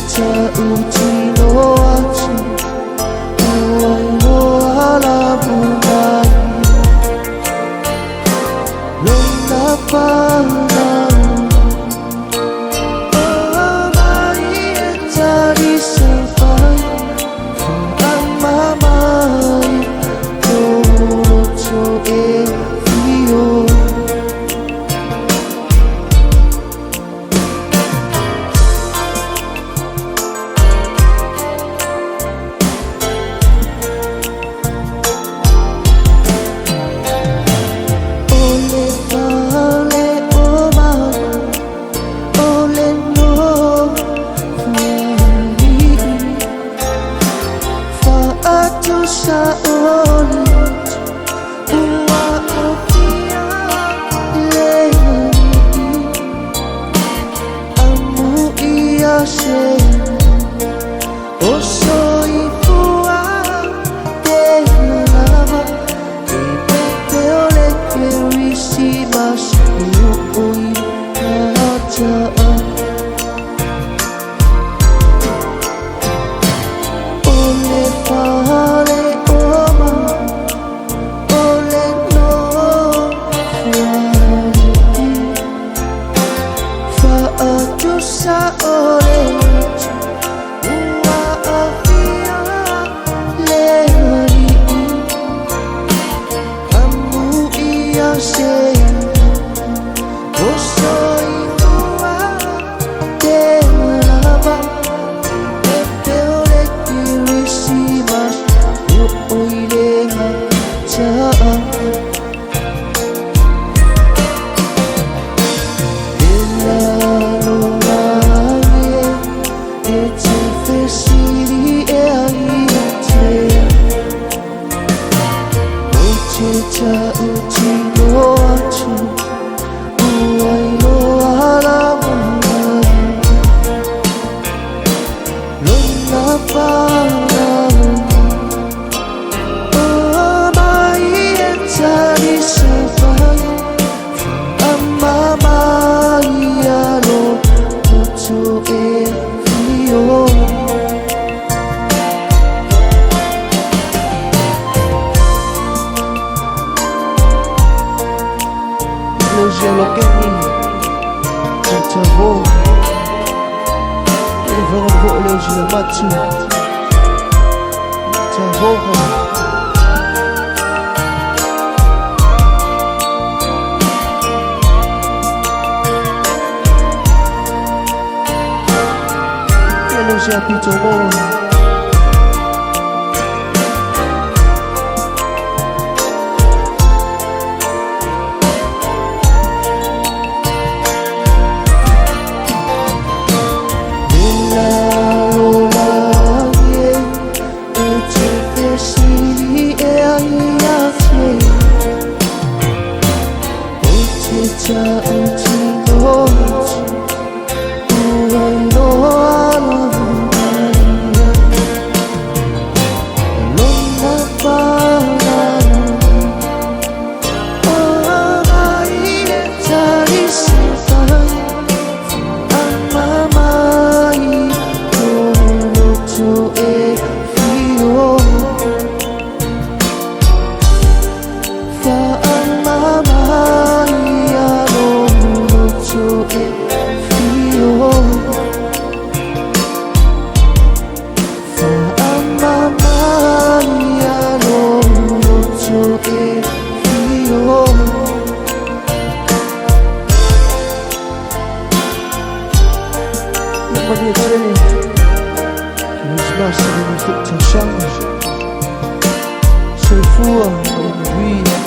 Uchi no achi, uai no alamunai, lona pana, mai etari sampai, ang mamai, torocho e fio. Sa olit, umaopia lehani, amu iya se, osoi fua denama, ibete ole kerisi mas yui kacaan. Ole fale sa orange, umaafia lehani, amu iya se, osoi fua denama, ibete ole kerisi mas yui kacaan. Uchi no achi, uai no alamunai, lona pana, mai etari sampai, ang mamai alo torocho e fio. Lo que ni Chavo ele vai vo leji la matu Chavo ele já pitou mo. C'est fou, oui.